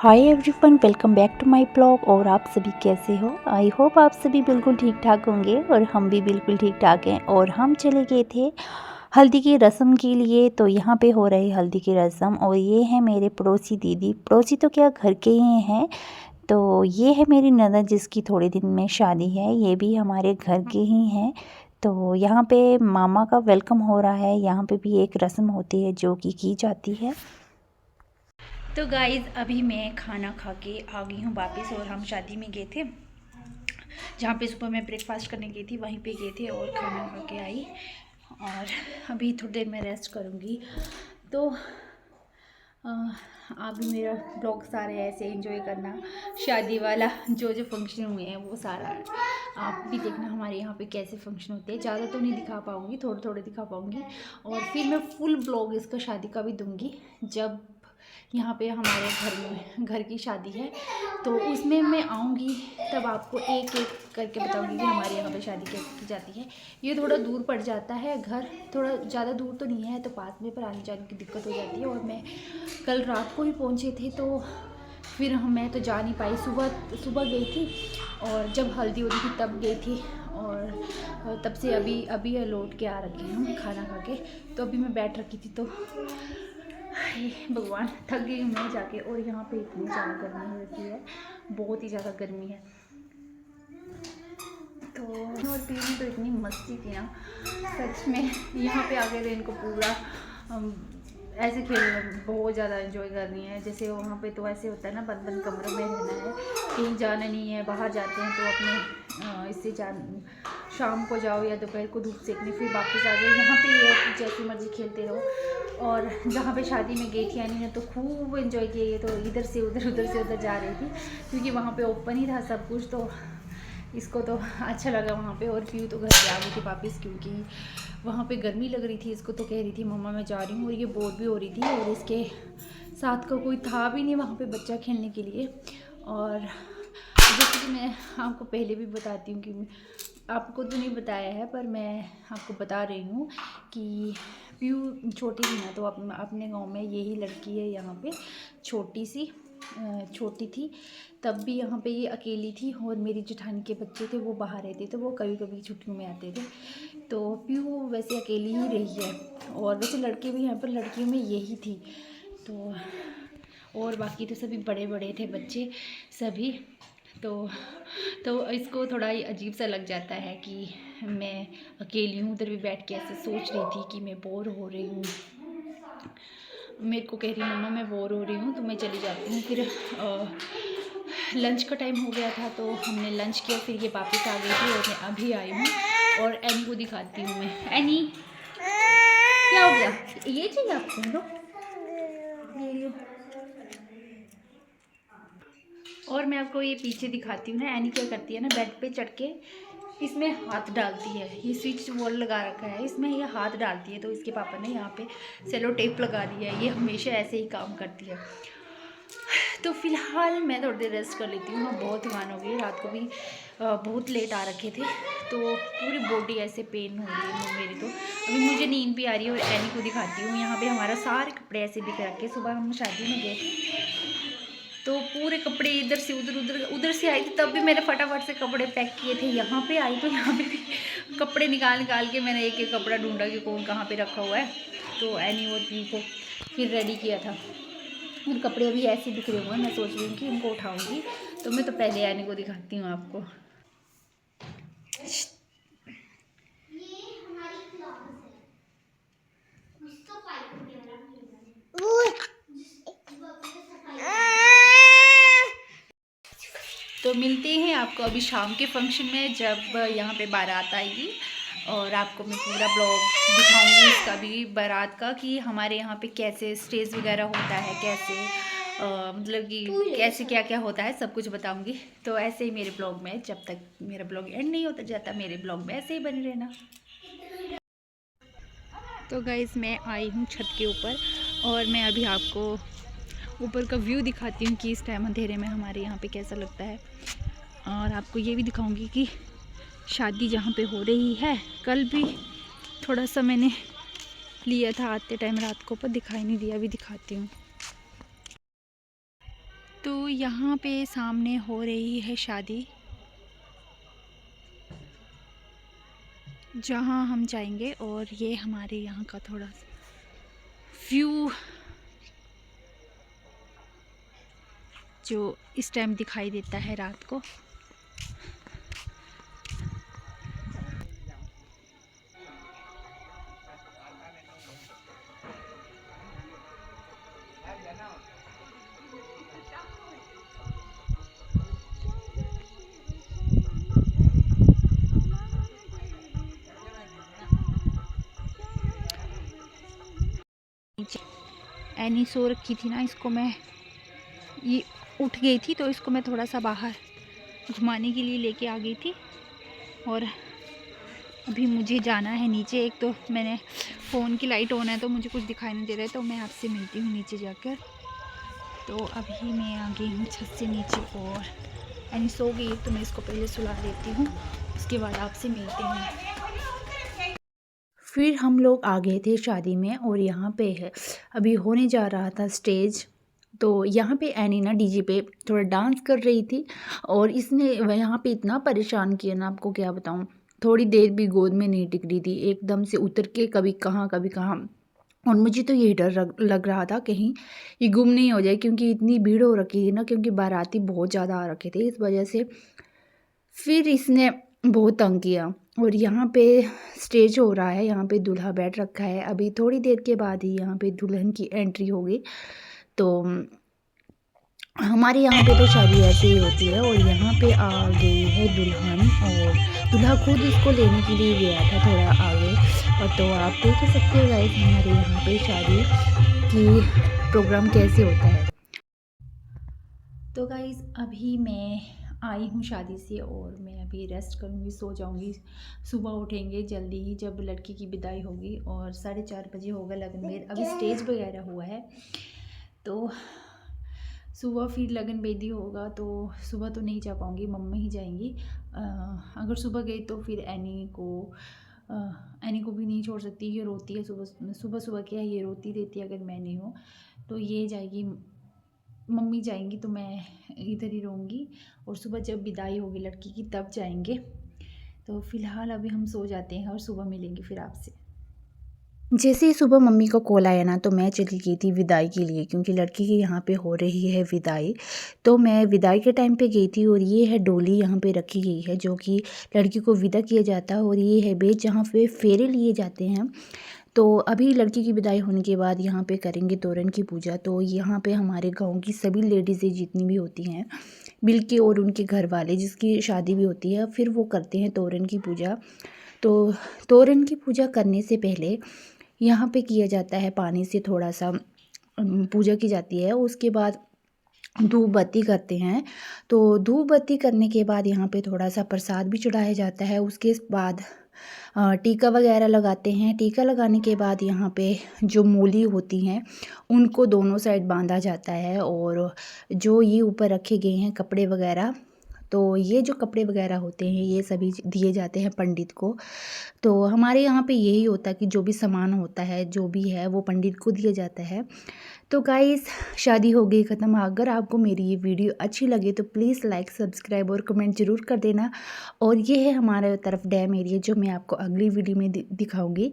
Hi everyone, welcome back to my blog. और आप सभी कैसे हो? आई होप आप सभी बिल्कुल ठीक ठाक होंगे और हम भी बिल्कुल ठीक ठाक हैं। और हम चले गए थे हल्दी की रस्म के लिए। तो यहाँ पे हो रही हल्दी की रस्म और ये है मेरे पड़ोसी दीदी, पड़ोसी तो क्या घर के ही हैं। तो ये है मेरी ननद जिसकी थोड़े दिन में शादी है, ये भी हमारे घर के ही हैं। तो यहाँ पे मामा का वेलकम हो रहा है। यहाँ पे भी एक रस्म होती है जो कि की जाती है। तो गाइज़ अभी मैं खाना खा के आ गई हूँ वापस। और हम शादी में गए थे, जहाँ पे सुबह मैं ब्रेकफास्ट करने गई थी वहीं पे गए थे और खाना खा के आई। और अभी थोड़ी देर में रेस्ट करूँगी। तो आप भी मेरा ब्लॉग सारे ऐसे एंजॉय करना, शादी वाला जो जो फंक्शन हुए हैं वो सारा आप भी देखना हमारे यहाँ पे कैसे फंक्शन होते हैं। ज़्यादा तो नहीं दिखा पाऊँगी, थोड़े थोड़े दिखा पाऊँगी। और फिर मैं फुल ब्लॉग इसका शादी का भी दूँगी जब यहाँ पे हमारे घर की शादी है। तो उसमें मैं आऊँगी तब आपको एक एक करके बताऊँगी कि हमारे यहाँ पे शादी कैसे की जाती है। ये थोड़ा दूर पड़ जाता है घर, थोड़ा ज़्यादा दूर तो नहीं है, तो पास में पर आने जाने की दिक्कत हो जाती है। और मैं कल रात को ही पहुँचे थे तो फिर मैं तो जा नहीं पाई। सुबह गई थी और जब हल्दी हो रही थी तब गई थी। और तब से अभी लौट के आ रखी हूँ खाना खा के। तो अभी मैं बैठ रखी थी तो भगवान थक गई हूँ मैं जाके। और यहाँ पे इतनी ज़्यादा गर्मी हो रही है, बहुत ही ज़्यादा गर्मी है। तो और पीने तो इतनी मस्ती थी ना सच में। यहाँ पे आके तो इनको पूरा ऐसे खेल बहुत ज़्यादा एंजॉय करनी है। जैसे वहाँ पे तो ऐसे होता है ना, बंद बंद कमरों में रहना है, कहीं जाना नहीं है। बाहर जाते हैं तो अपने इससे शाम को जाओ या दोपहर को धूप सेकने, फिर वापस आ जाओ। यहाँ पे ये है कि जैसी मर्जी खेलते रहो। और जहाँ पे शादी में गई थी यानी ने तो खूब एंजॉय किया। ये तो इधर से उधर जा रही थी क्योंकि वहाँ पे ओपन ही था सब कुछ। तो इसको तो अच्छा लगा वहाँ पे। और पीयू तो घर पे आ गई थी वापस क्योंकि वहाँ पे गर्मी लग रही थी इसको। तो कह रही थी मम्मा मैं जा रही हूँ, और ये बोर भी हो रही थी। और इसके साथ का कोई था भी नहीं वहाँ पे बच्चा खेलने के लिए। और जैसे कि मैं आपको पहले भी बताती हूँ कि आपको तो नहीं बताया है पर मैं आपको बता रही हूँ कि पीयू छोटी थी ना, तो अपने गांव में यही लड़की है यहाँ पे, छोटी थी तब भी यहाँ पे ये अकेली थी। और मेरी जेठानी के बच्चे थे वो बाहर रहते थे, वो कभी कभी छुट्टियों में आते थे। तो पीयू वैसे अकेली ही रही है। और वैसे लड़के भी यहाँ पर लड़कियों में यही थी। तो और बाकी तो सभी बड़े बड़े थे बच्चे सभी। तो इसको थोड़ा ही अजीब सा लग जाता है कि मैं अकेली हूँ। उधर भी बैठ के ऐसे सोच रही थी कि मैं बोर हो रही हूँ। मेरे को कह रही मम्मा मैं बोर हो रही हूँ तो मैं चली जाती हूँ। फिर लंच का टाइम हो गया था तो हमने लंच किया, फिर ये वापस आ गई थी और मैं अभी आई हूँ। और एनी को दिखाती हूँ मैं। एनी क्या हो गया? ये चाहिए आपको? लो ये। और मैं आपको ये पीछे दिखाती हूँ ना, एनी क्या करती है ना, बेड पे चढ़ के इसमें हाथ डालती है। ये स्विच बोर्ड लगा रखा है, इसमें ये हाथ डालती है। तो इसके पापा ने यहाँ पे सेलो टेप लगा दिया है। ये हमेशा ऐसे ही काम करती है। तो फिलहाल मैं थोड़ी देर रेस्ट कर लेती हूँ। मैं बहुत थकान हो गई, रात को भी बहुत लेट आ रखे थे तो पूरी बॉडी ऐसे पेन हो रही है मेरी। तो अभी मुझे नींद भी आ रही है। और एनी को दिखाती हूँ, यहाँ पे हमारा सारे कपड़े ऐसे बिख रखे। सुबह हम शादी में गए तो पूरे कपड़े इधर से उधर से आई थी, तब भी मैंने फटाफट से कपड़े पैक किए थे। यहाँ पे आई तो यहाँ पे भी कपड़े निकाल के मैंने एक एक कपड़ा ढूंढा कि कौन कहाँ पे रखा हुआ है। तो एनी और पी को फिर रेडी किया था। और कपड़े अभी ऐसे बिखरे हुए हैं, मैं सोच रही हूँ कि इनको उठाऊँगी। तो मैं तो पहले एनी को दिखाती हूँ आपको। तो मिलते हैं आपको अभी शाम के फंक्शन में जब यहाँ पे बारात आएगी। और आपको मैं पूरा ब्लॉग दिखाऊंगी इसका भी, बारात का, कि हमारे यहाँ पे कैसे स्टेज वगैरह होता है, कैसे मतलब कि कैसे क्या क्या होता है, सब कुछ बताऊंगी। तो ऐसे ही मेरे ब्लॉग में, जब तक मेरा ब्लॉग एंड नहीं होता जाता, मेरे ब्लॉग में ऐसे ही बने रहना। तो गाइज़ मैं आई हूँ छत के ऊपर और मैं अभी आपको ऊपर का व्यू दिखाती हूँ कि इस टाइम अंधेरे में हमारे यहाँ पे कैसा लगता है। और आपको ये भी दिखाऊंगी कि शादी जहाँ पे हो रही है, कल भी थोड़ा सा मैंने लिया था आते टाइम रात को, पर दिखाई नहीं दिया। अभी दिखाती हूँ। तो यहाँ पे सामने हो रही है शादी, जहाँ हम जाएंगे। और ये हमारे यहाँ का थोड़ा व्यू जो इस टाइम दिखाई देता है रात को। एनी सो रखी थी ना, इसको मैं, ये उठ गई थी तो इसको मैं थोड़ा सा बाहर घुमाने के लिए लेके आ गई थी। और अभी मुझे जाना है नीचे। एक तो मैंने फ़ोन की लाइट ऑन है तो मुझे कुछ दिखाई नहीं दे रहा है, तो मैं आपसे मिलती हूँ नीचे जाकर। तो अभी मैं आ गई हूँ छत से नीचे और एनी सो गई, तो मैं इसको पहले सुला देती हूँ, उसके बाद आपसे मिलते हैं। फिर हम लोग आ गए थे शादी में और यहाँ पे है अभी होने जा रहा था स्टेज। तो यहाँ पे एनी ना डीजे पे थोड़ा डांस कर रही थी और इसने यहाँ पे इतना परेशान किया ना, आपको क्या बताऊँ। थोड़ी देर भी गोद में नहीं टिक रही थी, एकदम से उतर के कभी कहाँ। और मुझे तो यही डर लग रहा था कहीं ये गुम नहीं हो जाए, क्योंकि इतनी भीड़ हो रखी थी ना, क्योंकि बाराती बहुत ज़्यादा आ रखे थे, इस वजह से फिर इसने बहुत तंग किया। और यहाँ पे स्टेज हो रहा है, यहाँ पे दूल्हा बैठ रखा है। अभी थोड़ी देर के बाद ही यहाँ पे दुल्हन की एंट्री होगी। तो हमारे यहाँ पे तो शादी ऐसे ही होती है। और यहाँ पे आ गई है दुल्हन और दूल्हा खुद इसको लेने के लिए गया था थोड़ा आगे। और तो आप देख ही सकते हो गाइस हमारे यहाँ पे शादी की प्रोग्राम कैसे होता है। तो गाइस अभी मैं आई हूँ शादी से और मैं अभी रेस्ट करूँगी, सो जाऊँगी। सुबह उठेंगे जल्दी ही जब लड़की की विदाई होगी। और 4:30 बजे होगा लगन में, अभी स्टेज वगैरह हुआ है। तो सुबह फिर लगन बेदी होगा, तो सुबह तो नहीं जा पाऊँगी, मम्मी ही जाएंगी। अगर सुबह गई तो फिर एनी को भी नहीं छोड़ सकती, ये रोती है सुबह क्या ये रोती रहती है अगर मैं नहीं हूँ। तो ये जाएगी, मम्मी जाएंगी तो मैं इधर ही रहूँगी। और सुबह जब विदाई होगी लड़की की तब जाएंगे। तो फ़िलहाल अभी हम सो जाते हैं और सुबह मिलेंगे फिर आपसे। जैसे ही सुबह मम्मी का कॉल आया ना, तो मैं चली गई थी विदाई के लिए, क्योंकि लड़की की यहाँ पे हो रही है विदाई। तो मैं विदाई के टाइम पे गई थी। और ये है डोली यहाँ पे रखी गई है जो कि लड़की को विदा किया जाता है। और ये है बेज जहाँ पे फेरे लिए जाते हैं। तो अभी लड़की की विदाई होने के बाद यहाँ पे करेंगे तोरण की पूजा। तो यहाँ पे हमारे गांव की सभी लेडीज़ें जितनी भी होती हैं मिलके, और उनके घर वाले जिसकी शादी भी होती है, फिर वो करते हैं तोरण की पूजा। तो तोरण की पूजा करने से पहले यहाँ पे किया जाता है पानी से थोड़ा सा पूजा की जाती है। उसके बाद धूप बत्ती करते हैं। तो धूप बत्ती करने के बाद यहाँ पे थोड़ा सा प्रसाद भी चढ़ाया जाता है। उसके बाद टीका वगैरह लगाते हैं। टीका लगाने के बाद यहाँ पे जो मूली होती हैं उनको दोनों साइड बांधा जाता है। और जो ये ऊपर रखे गए हैं कपड़े वगैरह, तो ये जो कपड़े वगैरह होते हैं ये सभी दिए जाते हैं पंडित को। तो हमारे यहाँ पे यही होता है कि जो भी सामान होता है जो भी है वो पंडित को दिया जाता है। तो गाइस शादी हो गई ख़त्म। अगर आपको मेरी ये वीडियो अच्छी लगे तो प्लीज़ लाइक सब्सक्राइब और कमेंट ज़रूर कर देना। और ये है हमारे तरफ डैम एरिया जो मैं आपको अगली वीडियो में दिखाऊंगी।